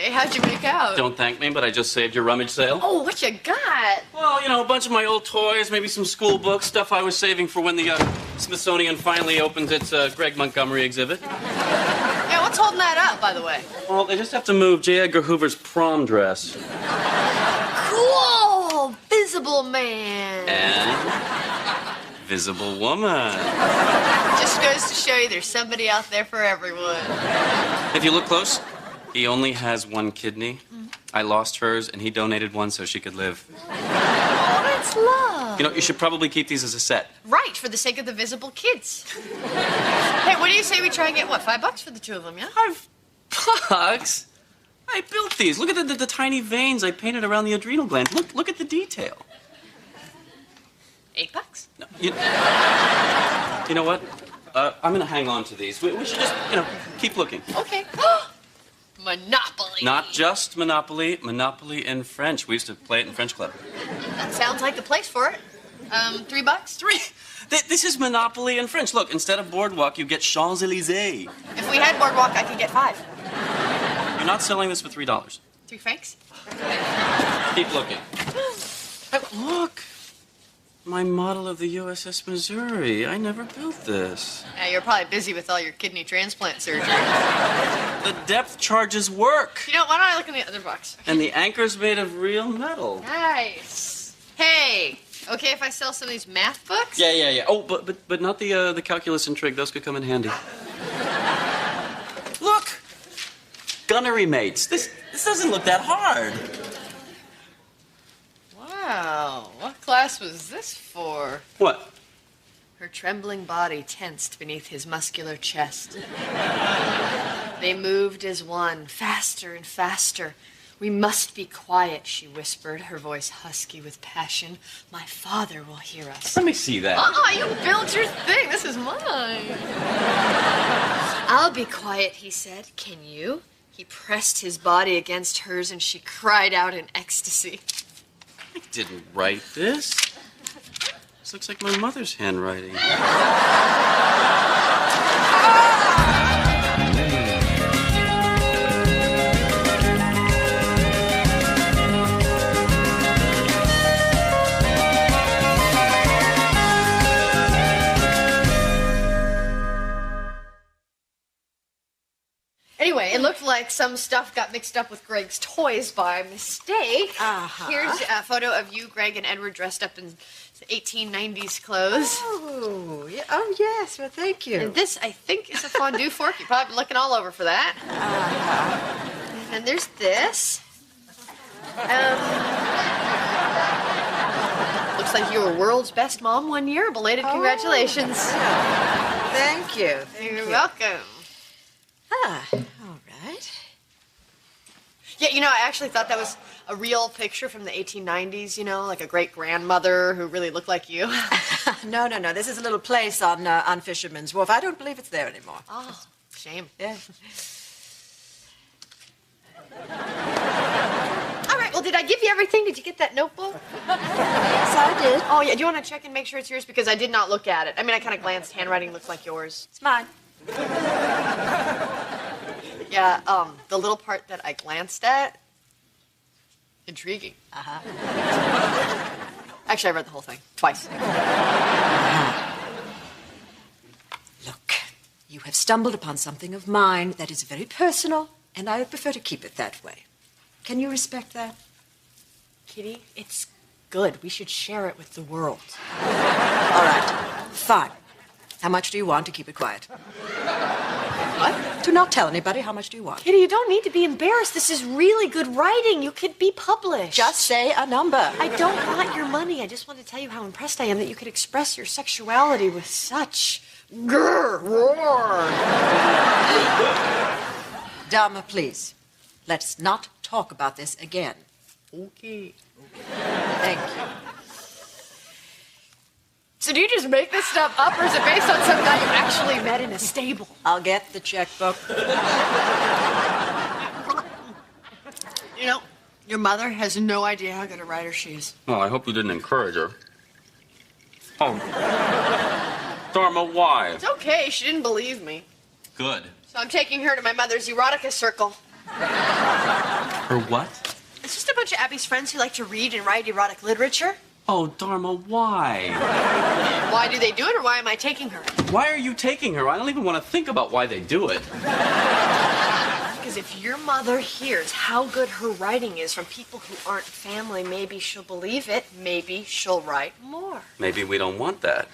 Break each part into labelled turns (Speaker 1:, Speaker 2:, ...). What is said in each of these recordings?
Speaker 1: Hey, how'd you make out?
Speaker 2: Don't thank me, but I just saved your rummage sale.
Speaker 1: Oh, what you got?
Speaker 2: Well, you know, a bunch of my old toys, maybe some school books, stuff I was saving for when the Smithsonian finally opens its Greg Montgomery exhibit.
Speaker 1: Yeah, what's holding that up, by the way?
Speaker 2: Well, they just have to move J. Edgar Hoover's prom dress.
Speaker 1: Cool! Visible Man.
Speaker 2: And Visible Woman.
Speaker 1: Just goes to show you there's somebody out there for everyone.
Speaker 2: If you look close, he only has one kidney. I lost hers, and he donated one so she could live.
Speaker 1: Oh, that's love.
Speaker 2: You know, you should probably keep these as a set.
Speaker 1: Right, for the sake of the visible kids. Hey, what do you say we try and get, what, $5 for the two of them, yeah?
Speaker 2: $5? I built these. Look at the tiny veins I painted around the adrenal glands. Look at the detail.
Speaker 1: $8?
Speaker 2: No, you know what? I'm going to hang on to these. We should just, keep looking.
Speaker 1: Okay. Monopoly.
Speaker 2: Not just Monopoly. Monopoly in French. We used to play it in French Club.
Speaker 1: That sounds like the place for it. $3?
Speaker 2: This is Monopoly in French. Look, instead of Boardwalk, you get Champs-Élysées.
Speaker 1: If we had Boardwalk, I could get 5.
Speaker 2: You're not selling this for $3.
Speaker 1: 3 francs?
Speaker 2: Keep looking. Look. My model of the USS Missouri. I never built this.
Speaker 1: Yeah, you're probably busy with all your kidney transplant surgery.
Speaker 2: The depth charges work.
Speaker 1: You know, why don't I look in the other box?
Speaker 2: And the anchor's made of real metal.
Speaker 1: Nice. Hey, okay if I sell some of these math books?
Speaker 2: Yeah. Oh, but not the calculus and trig. Those could come in handy. Look! Gunnery mates. This doesn't look that hard.
Speaker 1: Wow, what class was this for?
Speaker 2: What?
Speaker 1: Her trembling body tensed beneath his muscular chest. They moved as one, faster and faster. We must be quiet, she whispered, her voice husky with passion. My father will hear us.
Speaker 2: Let me see that.
Speaker 1: You built your thing. This is mine. I'll be quiet, he said. Can you? He pressed his body against hers and she cried out in ecstasy.
Speaker 2: I didn't write this. This looks like my mother's handwriting.
Speaker 1: Anyway, it looked like some stuff got mixed up with Greg's toys by mistake. Here's a photo of you, Greg, and Edward dressed up in 1890s clothes.
Speaker 3: Oh, yeah. Oh, yes. Well, thank you.
Speaker 1: And this, I think, is a fondue fork. You're probably looking all over for that. And there's this. Looks like you were world's best mom one year. Belated congratulations.
Speaker 3: Thank you.
Speaker 1: You're welcome.
Speaker 3: All right.
Speaker 1: Yeah, I actually thought that was a real picture from the 1890s, like a great-grandmother who really looked like you.
Speaker 3: No. This is a little place on Fisherman's Wharf. I don't believe it's there anymore.
Speaker 1: Oh, shame.
Speaker 3: Yeah.
Speaker 1: All right, well, did I give you everything? Did you get that notebook?
Speaker 3: Yes, I did.
Speaker 1: Oh, yeah, do you want to check and make sure it's yours? Because I did not look at it. I mean, I kind of glanced. Handwriting looks like yours.
Speaker 3: It's mine.
Speaker 1: Yeah, the little part that I glanced at, intriguing. Actually, I read the whole thing twice.
Speaker 3: Look, you have stumbled upon something of mine that is very personal, and I would prefer to keep it that way. Can you respect that?
Speaker 1: Kitty, it's good. We should share it with the world.
Speaker 3: All right, fine. How much do you want to keep it quiet?
Speaker 1: What?
Speaker 3: Do not tell anybody. How much do you want?
Speaker 1: Kitty, you don't need to be embarrassed. This is really good writing. You could be published.
Speaker 3: Just say a number.
Speaker 1: I don't want your money. I just want to tell you how impressed I am that you could express your sexuality with such roar.
Speaker 3: Dharma, please. Let's not talk about this again.
Speaker 1: Okay.
Speaker 3: Thank you.
Speaker 1: So do you just make this stuff up, or is it based on some guy you actually met in a stable?
Speaker 3: I'll get the checkbook.
Speaker 1: Your mother has no idea how good a writer she is.
Speaker 2: Well, I hope you didn't encourage her. Oh. Dharma, why?
Speaker 1: It's okay. She didn't believe me.
Speaker 2: Good.
Speaker 1: So I'm taking her to my mother's erotica circle.
Speaker 2: Her what?
Speaker 1: It's just a bunch of Abby's friends who like to read and write erotic literature.
Speaker 2: Oh, Dharma, why?
Speaker 1: Why do they do it, or why am I taking her?
Speaker 2: Why are you taking her? I don't even want to think about why they do it.
Speaker 1: Because if your mother hears how good her writing is from people who aren't family, maybe she'll believe it. Maybe she'll write more.
Speaker 2: Maybe we don't want that.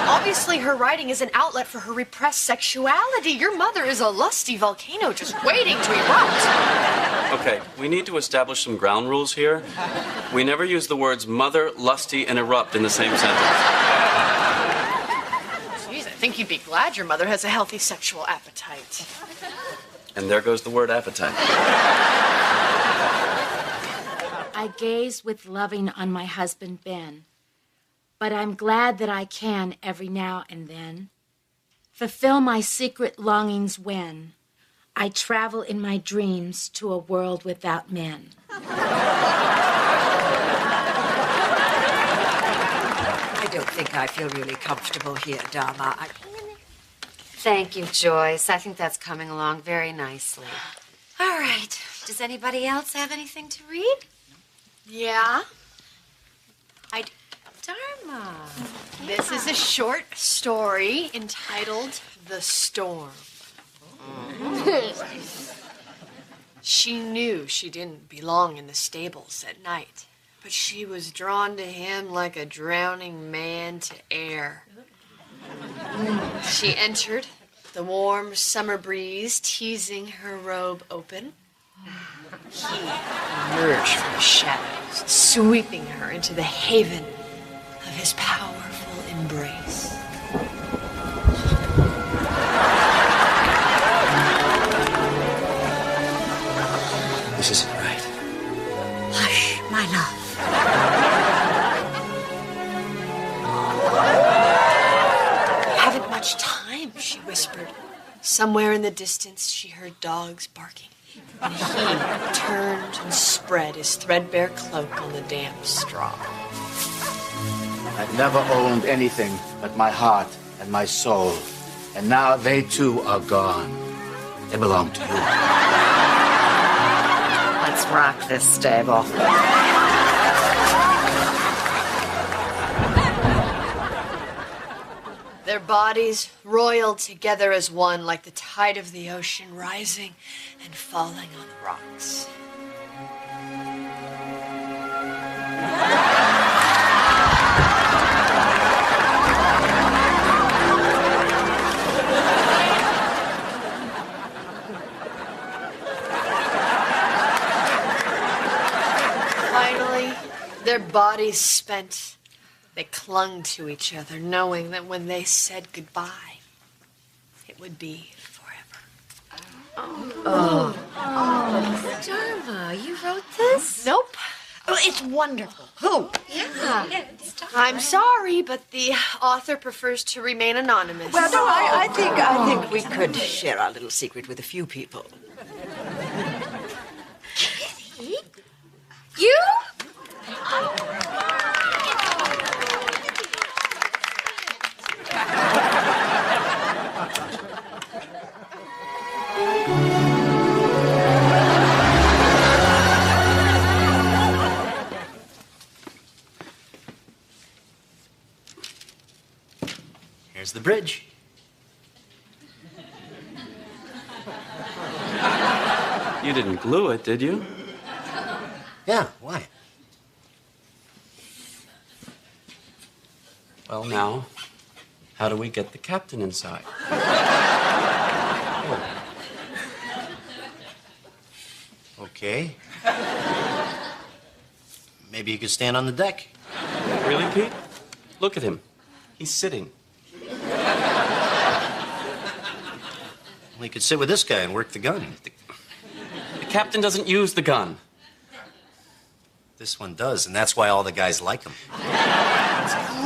Speaker 1: Obviously, her writing is an outlet for her repressed sexuality. Your mother is a lusty volcano just waiting to erupt.
Speaker 2: Okay, we need to establish some ground rules here. We never use the words mother, lusty, and erupt in the same sentence.
Speaker 1: Jeez, I think you'd be glad your mother has a healthy sexual appetite.
Speaker 2: And there goes the word appetite.
Speaker 4: I gaze with loving on my husband, Ben. But I'm glad that I can, every now and then, fulfill my secret longings when I travel in my dreams to a world without men.
Speaker 3: I don't think I feel really comfortable here, Dharma.
Speaker 5: Thank you, Joyce. I think that's coming along very nicely. All right. Does anybody else have anything to read?
Speaker 1: Yeah?
Speaker 5: Dharma.
Speaker 1: This is a short story entitled The Storm. She knew she didn't belong in the stables at night, but she was drawn to him like a drowning man to air. She entered, the warm summer breeze teasing her robe open. He emerged from the shadows, sweeping her into the haven of his powerful embrace.
Speaker 6: This isn't right.
Speaker 3: Hush, my love.
Speaker 1: Haven't much time, she whispered. Somewhere in the distance, she heard dogs barking. And he turned and spread his threadbare cloak on the damp straw.
Speaker 6: I've never owned anything but my heart and my soul. And now they too are gone. They belong to you.
Speaker 5: Let's rock this stable.
Speaker 1: Their bodies roiled together as one, like the tide of the ocean rising and falling on the rocks. Finally, their bodies spent, they clung to each other, knowing that when they said goodbye, it would be forever.
Speaker 5: Dharma, you wrote this?
Speaker 1: Nope. Oh, it's wonderful. Who?
Speaker 5: Yeah.
Speaker 1: I'm sorry, but the author prefers to remain anonymous.
Speaker 3: Well, no, I think we could share our little secret with a few people.
Speaker 5: You?
Speaker 6: Here's the bridge.
Speaker 2: You didn't glue it, did you?
Speaker 6: Yeah, why?
Speaker 2: Well, now, how do we get the captain inside?
Speaker 6: Okay. Maybe you could stand on the deck.
Speaker 2: Really, Pete? Look at him. He's sitting.
Speaker 6: Well, you could sit with this guy and work the gun.
Speaker 2: The captain doesn't use the gun.
Speaker 6: This one does, and that's why all the guys like him.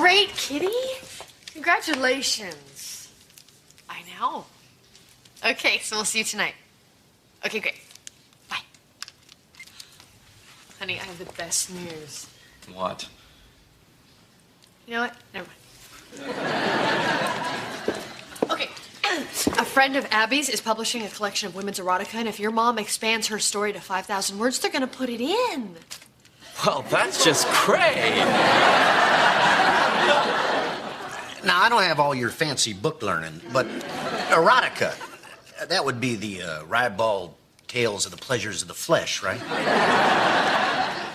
Speaker 1: Great, Kitty. Congratulations. I know. Okay, so we'll see you tonight. Okay, great. Bye. Honey, I have the best news.
Speaker 2: What?
Speaker 1: You know what? Never mind. Okay. A friend friend of Abby's is publishing a collection of women's erotica, and if your mom expands her story to 5,000 words, they're going to put it in.
Speaker 2: Well, that's just cray.
Speaker 7: Now, I don't have all your fancy book learning, but erotica, that would be the ribald tales of the pleasures of the flesh, right?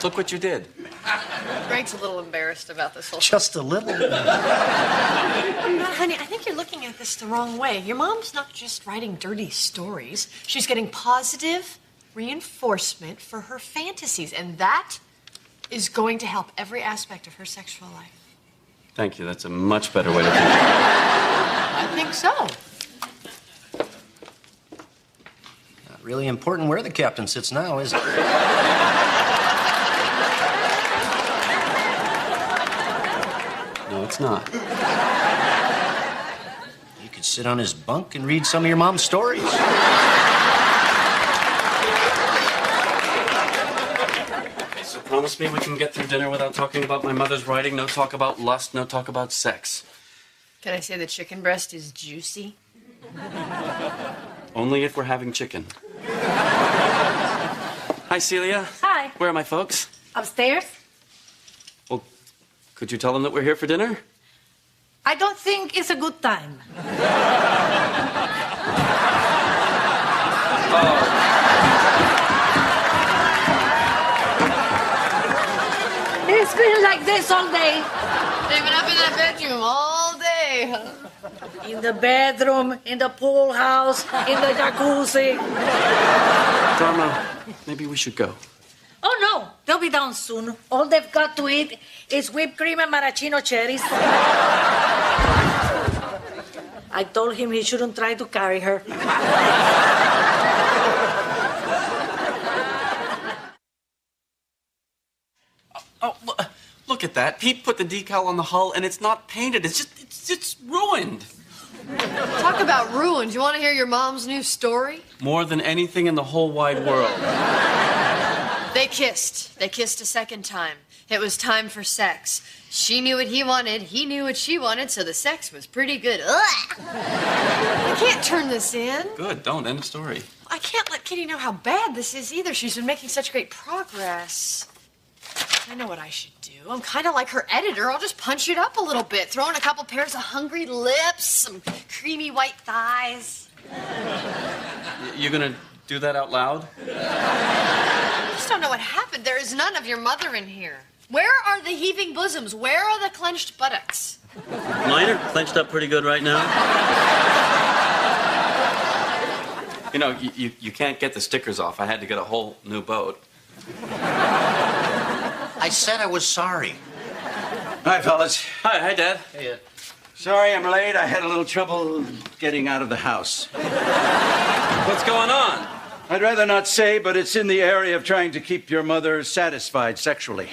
Speaker 2: Look what you did.
Speaker 1: Greg's a little embarrassed about this whole
Speaker 7: Just a little.
Speaker 1: Honey, I think you're looking at this the wrong way. Your mom's not just writing dirty stories. She's getting positive reinforcement for her fantasies, and that is going to help every aspect of her sexual life.
Speaker 2: Thank you. That's a much better way to think.
Speaker 1: I think so.
Speaker 7: Not really important where the captain sits now, is it?
Speaker 2: No, it's not.
Speaker 7: You could sit on his bunk and read some of your mom's stories.
Speaker 2: So promise me we can get through dinner without talking about my mother's writing. No talk about lust, no talk about sex.
Speaker 1: Can I say the chicken breast is juicy?
Speaker 2: Only if we're having chicken. Hi, Celia.
Speaker 4: Hi.
Speaker 2: Where are my folks?
Speaker 4: Upstairs?
Speaker 2: Well, could you tell them that we're here for dinner?
Speaker 8: I don't think it's a good time. It's been like this all day.
Speaker 1: They've been up in that bedroom all day.
Speaker 8: In the bedroom, in the pool house, in the jacuzzi.
Speaker 2: Dharma, maybe we should go.
Speaker 8: Oh, no. They'll be down soon. All they've got to eat is whipped cream and maraschino cherries. I told him he shouldn't try to carry her.
Speaker 2: Oh, look at that. Pete put the decal on the hull, and it's not painted. It's ruined.
Speaker 1: Talk about ruined. You want to hear your mom's new story?
Speaker 2: More than anything in the whole wide world.
Speaker 1: They kissed. They kissed a second time. It was time for sex. She knew what he wanted. He knew what she wanted, so the sex was pretty good. Ugh! I can't turn this in.
Speaker 2: Good, don't. End of story.
Speaker 1: I can't let Kitty know how bad this is either. She's been making such great progress. I know what I should do. I'm kind of like her editor. I'll just punch it up a little bit. Throw in a couple pairs of hungry lips, some creamy white thighs.
Speaker 2: You gonna do that out loud?
Speaker 1: I just don't know what happened. There is none of your mother in here. Where are the heaving bosoms? Where are the clenched buttocks?
Speaker 2: Mine are clenched up pretty good right now. You know, you can't get the stickers off. I had to get a whole new boat.
Speaker 7: I said I was sorry.
Speaker 9: Hi, fellas.
Speaker 2: Hi, Dad.
Speaker 7: Hey,
Speaker 9: Sorry I'm late. I had a little trouble getting out of the house.
Speaker 2: What's going on?
Speaker 9: I'd rather not say, but it's in the area of trying to keep your mother satisfied sexually.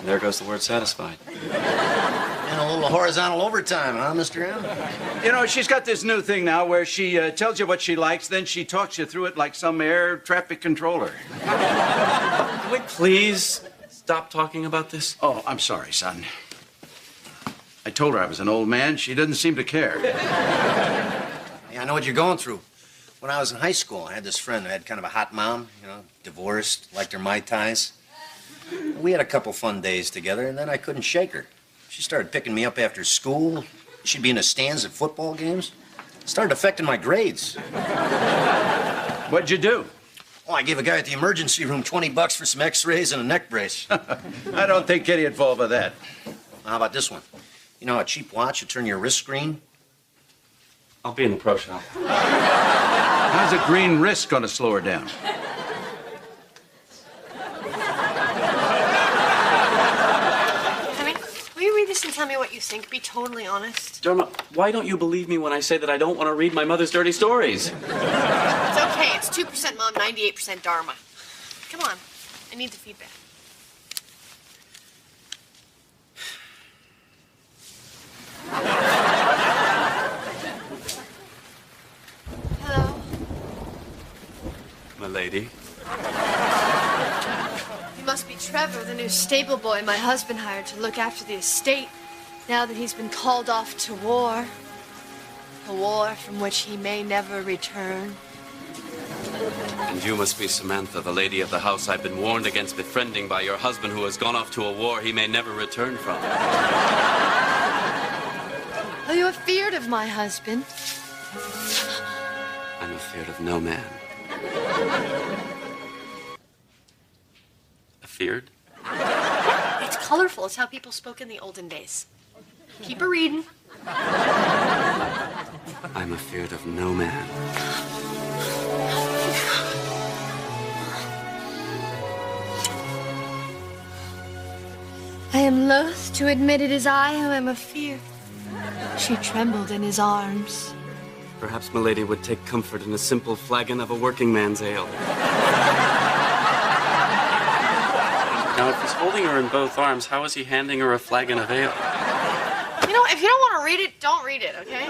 Speaker 2: There goes the word satisfied.
Speaker 7: and a little horizontal overtime, huh, Mr. M?
Speaker 9: You know, she's got this new thing now where she tells you what she likes, then she talks you through it like some air traffic controller.
Speaker 2: Can we please stop talking about this?
Speaker 9: Oh, I'm sorry, son. I told her I was an old man. She doesn't seem to care.
Speaker 7: Yeah, I know what you're going through. When I was in high school, I had this friend who had kind of a hot mom, you know, divorced, liked her Mai Tais. We had a couple fun days together, and then I couldn't shake her. She started picking me up after school. She'd be in the stands at football games. It started affecting my grades.
Speaker 9: What'd you do?
Speaker 7: Oh, I gave a guy at the emergency room $20 for some x-rays and a neck brace.
Speaker 9: I don't think Kitty'd fall for that.
Speaker 7: How about this one? You know, a cheap watch, you turn your wrist green?
Speaker 2: I'll be in the pro shop.
Speaker 9: How's a green wrist gonna slow her down?
Speaker 1: Honey, will you read this and tell me what you think? Be totally honest.
Speaker 2: Dharma, why don't you believe me when I say that I don't want to read my mother's dirty stories?
Speaker 1: It's okay. It's 2% Mom, 98% Dharma. Come on. I need the feedback. Hello.
Speaker 2: My lady.
Speaker 1: You must be Trevor, the new stable boy my husband hired to look after the estate. Now that he's been called off to war, a war from which he may never return.
Speaker 2: And you must be Samantha, the lady of the house I've been warned against befriending by your husband who has gone off to a war he may never return from.
Speaker 1: Are you afeard of my husband?
Speaker 2: I'm afeard of no man. Afeard?
Speaker 1: It's colorful. It's how people spoke in the olden days. Keep a reading.
Speaker 2: I'm afeard of no man.
Speaker 1: I am loath to admit it is I who am afeard. She trembled in his arms.
Speaker 2: Perhaps milady would take comfort in a simple flagon of a working man's ale. Now, if he's holding her in both arms, how is he handing her a flagon of ale?
Speaker 1: You know, if you don't want to read it, don't read it, okay?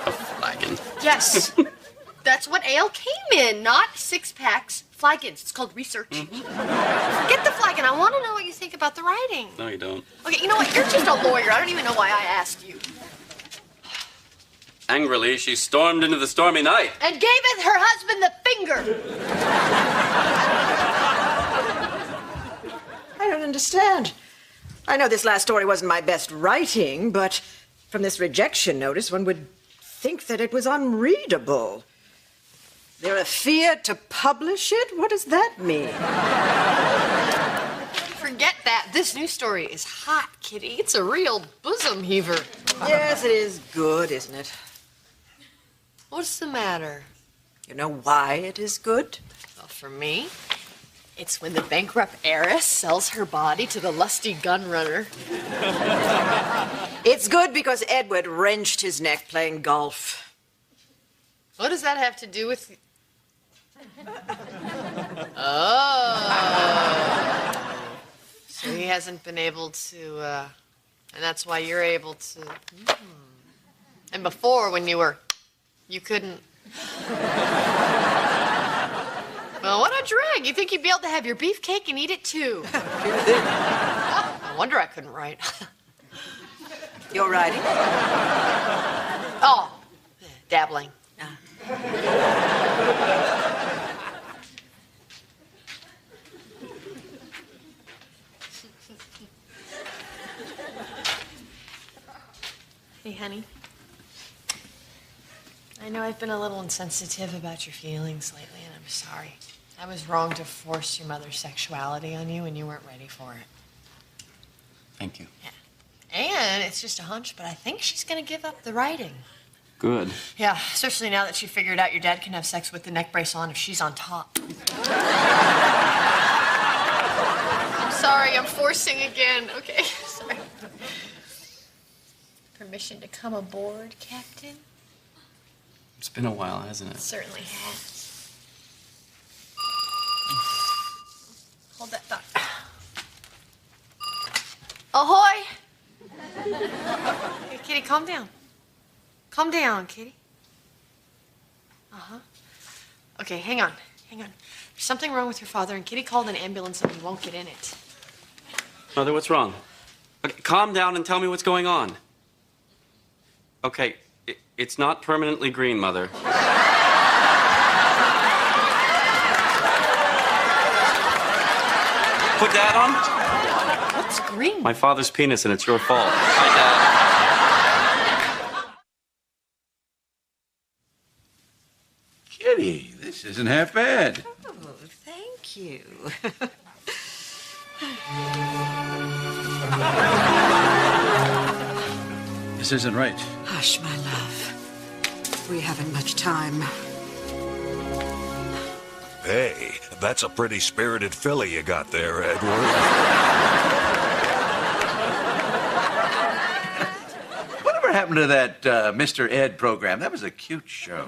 Speaker 2: A flagon?
Speaker 1: Yes. That's what ale came in, not six-packs, flagons. It's called research. Forget the flagon. I want to know what you think about the writing.
Speaker 2: No, you don't.
Speaker 1: Okay, you know what? You're just a lawyer. I don't even know why I asked you.
Speaker 2: Angrily, she stormed into the stormy night.
Speaker 1: And gaveth her husband the finger.
Speaker 3: I don't understand. I know this last story wasn't my best writing, but from this rejection notice, one would think that it was unreadable. They're afeard to publish it? What does that mean?
Speaker 1: Forget that. This new story is hot, Kitty. It's a real bosom heaver.
Speaker 3: Yes, it is good, isn't it?
Speaker 1: What's the matter?
Speaker 3: You know why it is good?
Speaker 1: Well, for me, it's when the bankrupt heiress sells her body to the lusty gun runner.
Speaker 3: It's good because Edward wrenched his neck playing golf.
Speaker 1: What does that have to do with... Oh. So he hasn't been able to, and that's why you're able to... And before, when you were... You couldn't... Well, what a drag. You think you'd be able to have your beefcake and eat it, too. No wonder I couldn't write.
Speaker 3: You're writing?
Speaker 1: Oh, dabbling. Hey, honey. I know I've been a little insensitive about your feelings lately, and I'm sorry. I was wrong to force your mother's sexuality on you when you weren't ready for it.
Speaker 2: Thank you.
Speaker 1: Yeah. And it's just a hunch, but I think she's going to give up the writing.
Speaker 2: Good.
Speaker 1: Yeah, especially now that she figured out your dad can have sex with the neck brace on if she's on top. I'm sorry, I'm forcing again. Okay, sorry. Permission to come aboard, Captain?
Speaker 2: It's been a while, hasn't it?
Speaker 1: It certainly has. Hold that thought. Ahoy! Hey, Kitty, calm down. Calm down, Kitty. Uh-huh. Okay, hang on. There's something wrong with your father, and Kitty called an ambulance and we won't get in it.
Speaker 2: Mother, what's wrong? Okay, calm down and tell me what's going on. Okay, it's not permanently green, Mother. Put Dad on?
Speaker 1: What's green?
Speaker 2: My father's penis, and it's your fault. Hi, Dad.
Speaker 9: Kitty, this isn't half bad.
Speaker 3: Oh, thank you.
Speaker 9: This isn't right.
Speaker 3: Hush, my love. We haven't much time.
Speaker 10: Hey, that's a pretty spirited filly you got there, Edward.
Speaker 9: Whatever happened to that Mr. Ed program? That was a cute show.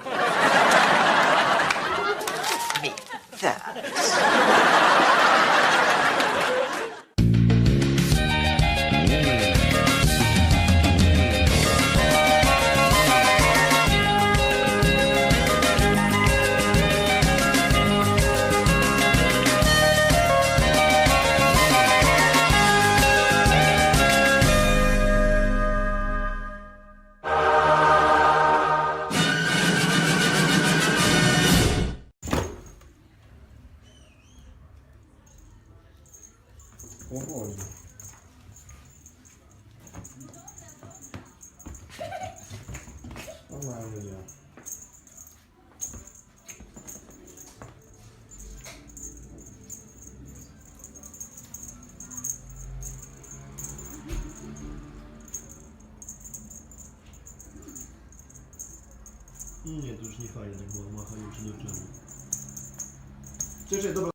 Speaker 3: Me, that.
Speaker 11: Powoli. Spokojnie. Nie, to już nie fajnie, tak było, machają czy nie. Cześć, dobra.